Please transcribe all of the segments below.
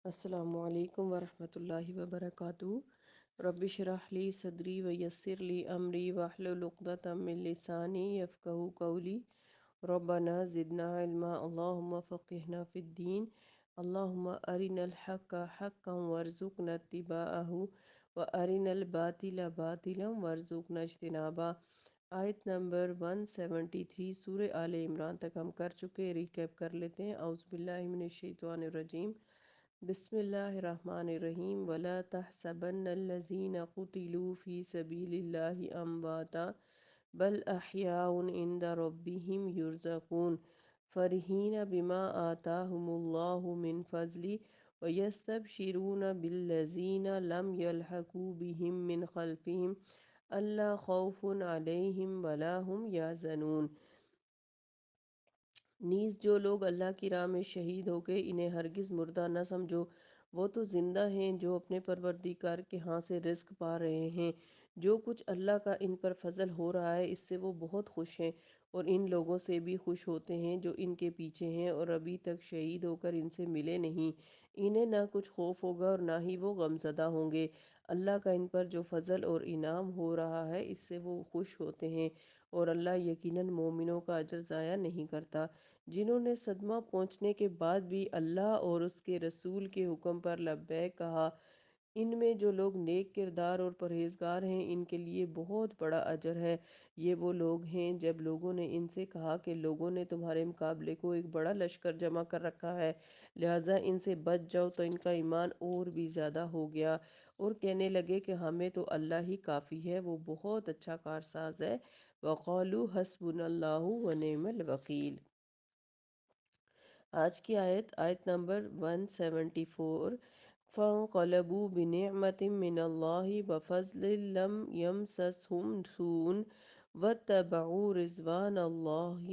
السلام علیکم ورحمۃ اللہ وبرکاتہ۔ رب اشرح لی صدری ویسر لی امری واحلل عقدۃ من لسانی یفقہوا قولی۔ ربنا زدنا علما اللہم فقہنا فی الدین۔ اللہم ارنا الحق حقا وارزقنا اتباعہ وارنا الباطل باطلا وارزقنا اجتنابہ۔ آیت نمبر 173 سورہ آل عمران تک ہم کر چکے، ریکیپ کر لیتے ہیں۔ اعوذ باللہ من الشیطان الرجیم، بسم اللہ الرحمن الرحیم۔ وَلَا تَحْسَبَنَّ الَّذِينَ قُتِلُوا فِي سَبِيلِ اللَّهِ أَمْوَاتًا بَلْ أَحْيَاءٌ عِنْدَ رَبِّهِمْ يُرْزَقُونَ فَرِحِينَ بِمَا آتَاهُمُ اللَّهُ مِنْ فَضْلِهِ وَيَسْتَبْشِرُونَ بِالَّذِينَ لَمْ يَلْحَقُوا بِهِمْ مِنْ خَلْفِهِمْ أَلَّا خَوْفٌ عَلَيْهِمْ وَلَا هُمْ يَحْزَنُونَ۔ نیز جو لوگ اللہ کی راہ میں شہید ہو گئے انہیں ہرگز مردہ نہ سمجھو، وہ تو زندہ ہیں جو اپنے پروردگار کے ہاں سے رزق پا رہے ہیں۔ جو کچھ اللہ کا ان پر فضل ہو رہا ہے اس سے وہ بہت خوش ہیں، اور ان لوگوں سے بھی خوش ہوتے ہیں جو ان کے پیچھے ہیں اور ابھی تک شہید ہو کر ان سے ملے نہیں۔ انہیں نہ کچھ خوف ہوگا اور نہ ہی وہ غمزدہ ہوں گے۔ اللہ کا ان پر جو فضل اور انعام ہو رہا ہے اس سے وہ خوش ہوتے ہیں، اور اللہ یقیناً مومنوں کا اجر ضائع نہیں کرتا۔ جنہوں نے صدمہ پہنچنے کے بعد بھی اللہ اور اس کے رسول کے حکم پر لبیک کہا، ان میں جو لوگ نیک کردار اور پرہیزگار ہیں ان کے لیے بہت بڑا اجر ہے۔ یہ وہ لوگ ہیں جب لوگوں نے ان سے کہا کہ لوگوں نے تمہارے مقابلے کو ایک بڑا لشکر جمع کر رکھا ہے، لہٰذا ان سے بچ جاؤ، تو ان کا ایمان اور بھی زیادہ ہو گیا، اور کہنے لگے کہ ہمیں تو اللہ ہی کافی ہے، وہ بہت اچھا کارساز ہے۔ وَقَالُوا حَسْبُنَا اللَّهُ وَنِعْمَ الْوَكِيلُ۔ آج کی آیت نمبر 174۔ فَانْقَلَبُوا بِنِعْمَةٍ مِّنَ اللَّهِ وَفَضْلٍ لَّمْ يَمْسَسْهُمْ سُوءٌ وَاتَّبَعُوا رِضْوَانَ اللَّهِ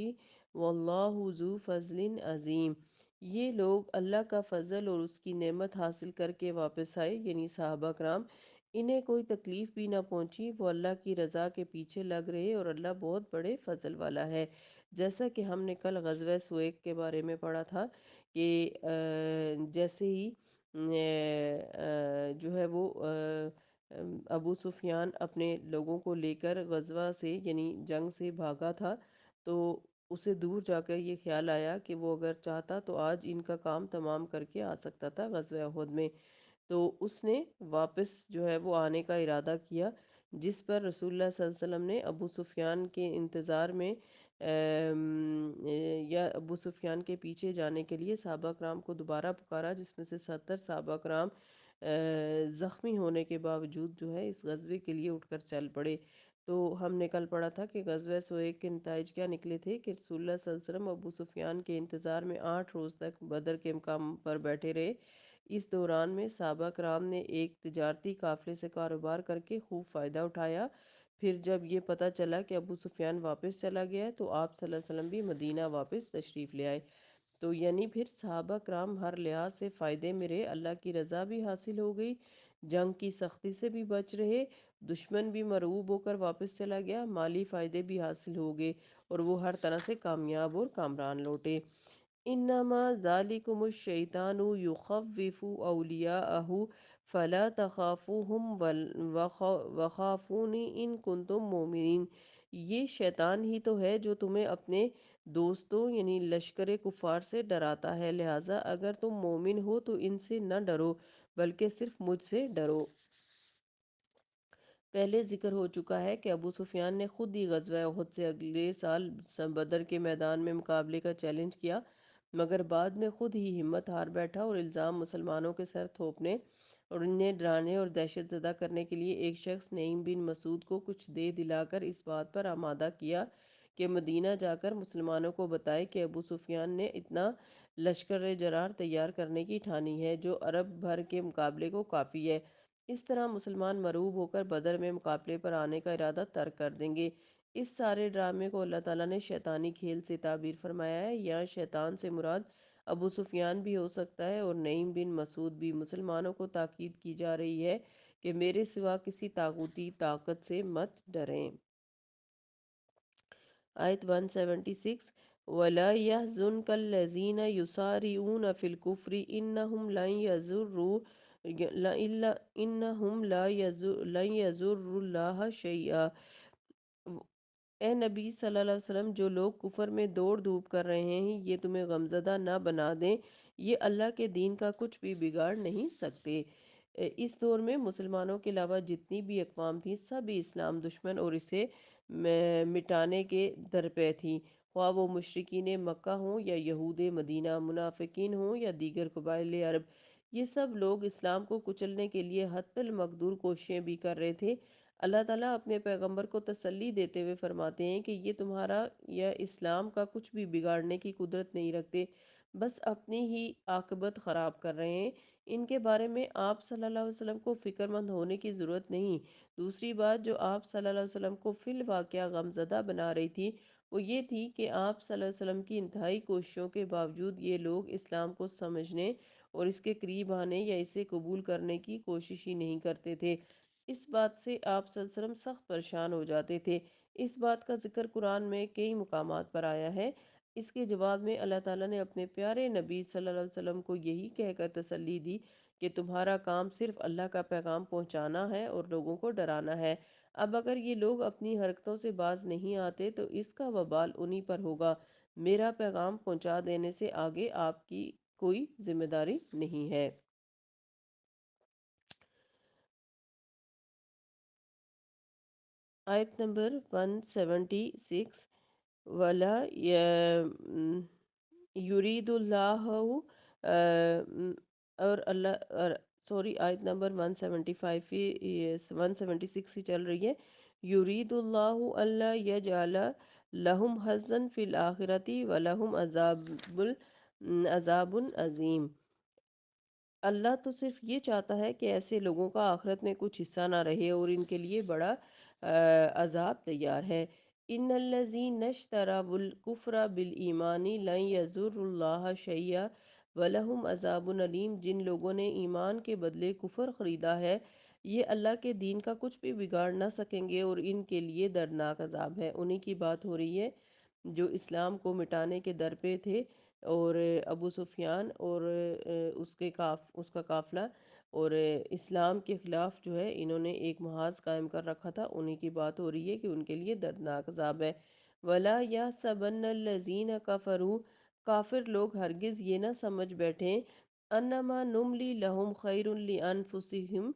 وَاللَّهُ ذُو فَضْلٍ عَظِيمٍ۔ یہ لوگ اللہ کا فضل اور اس کی نعمت حاصل کر کے واپس آئے، یعنی صحابہ کرام۔ انہیں کوئی تکلیف بھی نہ پہنچی، وہ اللہ کی رضا کے پیچھے لگ رہے، اور اللہ بہت بڑے فضل والا ہے۔ جیسا کہ ہم نے کل غزوہ سویق کے بارے میں پڑھا تھا کہ جیسے ہی جو ہے وہ ابو سفیان اپنے لوگوں کو لے کر غزوہ سے یعنی جنگ سے بھاگا تھا، تو اسے دور جا کر یہ خیال آیا کہ وہ اگر چاہتا تو آج ان کا کام تمام کر کے آ سکتا تھا غزوہ احد میں۔ تو اس نے واپس جو ہے وہ آنے کا ارادہ کیا، جس پر رسول اللہ صلی اللہ علیہ وسلم نے ابو سفیان کے انتظار میں یا ابو سفیان کے پیچھے جانے کے لیے صحابہ کرام کو دوبارہ پکارا، جس میں سے 70 صحابہ کرام زخمی ہونے کے باوجود جو ہے اس غزوے کے لیے اٹھ کر چل پڑے۔ تو ہم نے کل پڑھا تھا کہ غزوہ سویق کے نتائج کیا نکلے تھے کہ رسول اللہ صلی اللہ علیہ وسلم ابو سفیان کے انتظار میں 8 روز تک بدر کے مقام پر بیٹھے رہے۔ اس دوران میں صحابہ کرام نے ایک تجارتی قافلے سے کاروبار کر کے خوب فائدہ اٹھایا۔ پھر جب یہ پتہ چلا کہ ابو سفیان واپس چلا گیا ہے تو آپ صلی اللہ علیہ وسلم بھی مدینہ واپس تشریف لے آئے۔ تو یعنی پھر صحابہ کرام ہر لحاظ سے فائدے میں رہے، اللہ کی رضا بھی حاصل ہو گئی، جنگ کی سختی سے بھی بچ رہے، دشمن بھی مرعوب ہو کر واپس چلا گیا، مالی فائدے بھی حاصل ہو گئے، اور وہ ہر طرح سے کامیاب اور کامران لوٹے۔ انما ذالکم الشیطان یخوف اولیاءہ فلا تخافوہم وخافونی ان کنتم مومنین۔ یہ شیطان ہی تو ہے جو تمہیں اپنے دوستوں یعنی لشکر کفار سے ڈراتا ہے، لہٰذا اگر تم مومن ہو تو ان سے نہ ڈرو بلکہ صرف مجھ سے ڈرو۔ پہلے ذکر ہو چکا ہے کہ ابو سفیان نے خود ہی غزوہ احد سے اگلے سال بدر کے میدان میں مقابلے کا چیلنج کیا، مگر بعد میں خود ہی ہمت ہار بیٹھا اور الزام مسلمانوں کے سر تھوپنے اور انہیں ڈرانے اور دہشت زدہ کرنے کے لیے ایک شخص نعیم بن مسعود کو کچھ دے دلا کر اس بات پر آمادہ کیا کہ مدینہ جا کر مسلمانوں کو بتائے کہ ابو سفیان نے اتنا لشکر جرار تیار کرنے کی ٹھانی ہے جو عرب بھر کے مقابلے کو کافی ہے۔ اس طرح مسلمان مرعوب ہو کر بدر میں مقابلے پر آنے کا ارادہ ترک کر دیں گے۔ اس سارے ڈرامے کو اللہ تعالیٰ نے شیطانی کھیل سے تعبیر فرمایا ہے۔ یہاں شیطان سے مراد ابو سفیان بھی ہو سکتا ہے اور نعیم بن مسعود بھی۔ مسلمانوں کو تاکید کی جا رہی ہے کہ میرے سوا کسی طاغوتی طاقت سے مت ڈریں۔ آیت 176۔ ولا يحزنك الذين يسارعون في الكفر إنهم لن يضروا إلا إنهم لن يضروا الله شيئا۔ اے نبی صلی اللہ علیہ وسلم، جو لوگ کفر میں دوڑ دھوپ کر رہے ہیں یہ تمہیں غمزدہ نہ بنا دیں، یہ اللہ کے دین کا کچھ بھی بگاڑ نہیں سکتے۔ اس دور میں مسلمانوں کے علاوہ جتنی بھی اقوام تھیں سبھی اسلام دشمن اور اسے مٹانے کے درپے تھیں، خواہ وہ مشرکین مکہ ہوں یا یہود مدینہ، منافقین ہوں یا دیگر قبائل عرب۔ یہ سب لوگ اسلام کو کچلنے کے لیے حتی المقدور کوششیں بھی کر رہے تھے۔ اللہ تعالیٰ اپنے پیغمبر کو تسلی دیتے ہوئے فرماتے ہیں کہ یہ تمہارا یا اسلام کا کچھ بھی بگاڑنے کی قدرت نہیں رکھتے، بس اپنی ہی عاقبت خراب کر رہے ہیں۔ ان کے بارے میں آپ صلی اللہ علیہ وسلم کو فکر مند ہونے کی ضرورت نہیں۔ دوسری بات جو آپ صلی اللہ علیہ وسلم کو فی الواقعہ غمزدہ بنا رہی تھی وہ یہ تھی کہ آپ صلی اللہ علیہ وسلم کی انتہائی کوششوں کے باوجود یہ لوگ اسلام کو سمجھنے اور اس کے قریب آنے یا اسے قبول کرنے کی کوشش ہی نہیں کرتے تھے۔ اس بات سے آپ صلی اللہ علیہ وسلم سخت پریشان ہو جاتے تھے۔ اس بات کا ذکر قرآن میں کئی مقامات پر آیا ہے۔ اس کے جواب میں اللہ تعالیٰ نے اپنے پیارے نبی صلی اللہ علیہ وسلم کو یہی کہہ کر تسلی دی کہ تمہارا کام صرف اللہ کا پیغام پہنچانا ہے اور لوگوں کو ڈرانا ہے۔ اب اگر یہ لوگ اپنی حرکتوں سے باز نہیں آتے تو اس کا وبال انہی پر ہوگا۔ میرا پیغام پہنچا دینے سے آگے آپ کی کوئی ذمہ داری نہیں ہے۔ آیت نمبر 176۔ ولا یرید اللہ اور اللہ سوری آیت نمبر 175 176 ہی چل رہی ہے۔ یرید اللہ اللہ یجعل لہم حظا فی الآخرۃ ولہم عذاب عظیم۔ اللہ تو صرف یہ چاہتا ہے کہ ایسے لوگوں کا آخرت میں کچھ حصہ نہ رہے اور ان کے لیے بڑا عذاب تیار ہے۔ ان الذین اشتروا الکفر بالایمان لن یضروا اللہ شیئا ولہم عذاب علیم۔ جن لوگوں نے ایمان کے بدلے کفر خریدا ہے یہ اللہ کے دین کا کچھ بھی بگاڑ نہ سکیں گے اور ان کے لیے دردناک عذاب ہے۔ انہی کی بات ہو رہی ہے جو اسلام کو مٹانے کے در پہ تھے، اور ابو سفیان اور اس کا قافلہ، اور اسلام کے خلاف جو ہے انہوں نے ایک محاذ قائم کر رکھا تھا۔ انہی کی بات ہو رہی ہے کہ ان کے لیے دردناک عذاب ہے۔ وَلَا يَحْسَبَنَّ الَّذِينَ كَفَرُوا، کافر لوگ ہرگز یہ نہ سمجھ بیٹھیں انما نملی لہم خیر لانفسہم،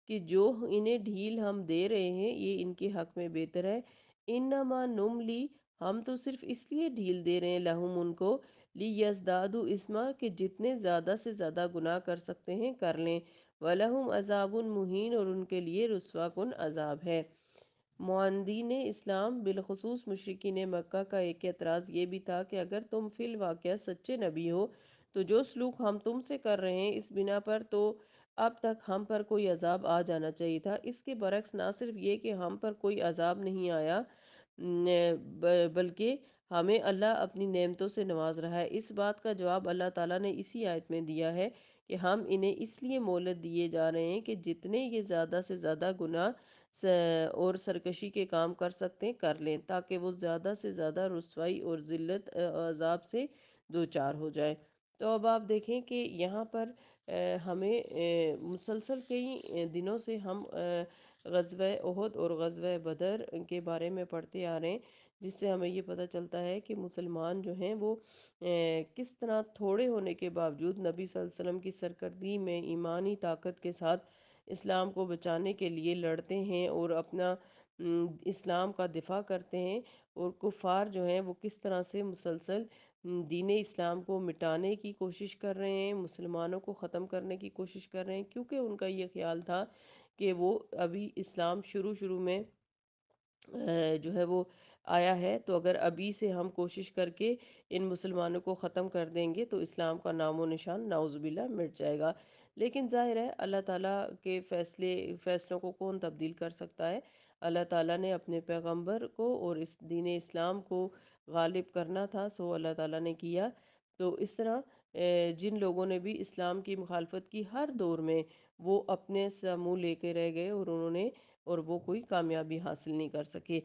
کہ جو انہیں ڈھیل ہم دے رہے ہیں یہ ان کے حق میں بہتر ہے۔ انما نملی، ہم تو صرف اس لیے ڈھیل دے رہے ہیں لہم ان کو، لیزدادوا اسما، کہ جتنے زیادہ سے زیادہ گناہ کر سکتے ہیں کر لیں، وَلَهُمْ عَذَابٌ مُہین، اور ان کے لیے رسوا کن عذاب ہے۔ معاندین اسلام بالخصوص مشرکین مکہ کا ایک اعتراض یہ بھی تھا کہ اگر تم فی الواقعہ سچے نبی ہو تو جو سلوک ہم تم سے کر رہے ہیں اس بنا پر تو اب تک ہم پر کوئی عذاب آ جانا چاہیے تھا۔ اس کے برعکس نہ صرف یہ کہ ہم پر کوئی عذاب نہیں آیا بلکہ ہمیں اللہ اپنی نعمتوں سے نواز رہا ہے۔ اس بات کا جواب اللہ تعالیٰ نے اسی آیت میں دیا ہے کہ ہم انہیں اس لیے مہلت دیے جا رہے ہیں کہ جتنے یہ زیادہ سے زیادہ گناہ اور سرکشی کے کام کر سکتے ہیں کر لیں، تاکہ وہ زیادہ سے زیادہ رسوائی اور ذلت عذاب سے دوچار ہو جائے۔ تو اب آپ دیکھیں کہ یہاں پر ہمیں مسلسل کئی دنوں سے ہم غزوہ احد اور غزوہ بدر کے بارے میں پڑھتے آ رہے ہیں، جس سے ہمیں یہ پتہ چلتا ہے کہ مسلمان جو ہیں وہ کس طرح تھوڑے ہونے کے باوجود نبی صلی اللہ علیہ وسلم کی سرکردگی میں ایمانی طاقت کے ساتھ اسلام کو بچانے کے لیے لڑتے ہیں اور اپنا اسلام کا دفاع کرتے ہیں، اور کفار جو ہیں وہ کس طرح سے مسلسل دین اسلام کو مٹانے کی کوشش کر رہے ہیں، مسلمانوں کو ختم کرنے کی کوشش کر رہے ہیں، کیونکہ ان کا یہ خیال تھا کہ وہ ابھی اسلام شروع میں جو ہے وہ آیا ہے، تو اگر ابھی سے ہم کوشش کر کے ان مسلمانوں کو ختم کر دیں گے تو اسلام کا نام و نشان نعوذ باللہ مٹ جائے گا۔ لیکن ظاہر ہے اللہ تعالیٰ کے فیصلوں کو کون تبدیل کر سکتا ہے؟ اللہ تعالیٰ نے اپنے پیغمبر کو اور اس دین اسلام کو غالب کرنا تھا، سو اللہ تعالیٰ نے کیا۔ تو اس طرح جن لوگوں نے بھی اسلام کی مخالفت کی ہر دور میں وہ اپنے سے منہ لے کے رہ گئے اور وہ کوئی کامیابی حاصل نہیں کر سکے۔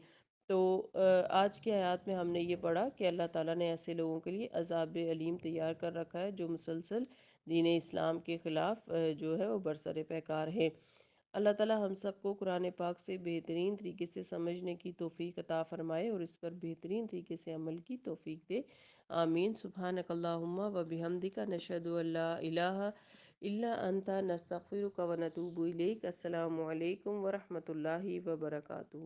تو آج کی آیات میں ہم نے یہ پڑھا کہ اللہ تعالیٰ نے ایسے لوگوں کے لیے عذاب علیم تیار کر رکھا ہے جو مسلسل دین اسلام کے خلاف جو ہے وہ برسر پیکار ہیں۔ اللہ تعالیٰ ہم سب کو قرآن پاک سے بہترین طریقے سے سمجھنے کی توفیق عطا فرمائے اور اس پر بہترین طریقے سے عمل کی توفیق دے، آمین۔ سبحانک اللہم و بحمدک، نشہد ان لا الہ الا انت، نستغفرک و نتوب الیک۔ السلام علیکم ورحمۃ اللہ وبرکاتہ۔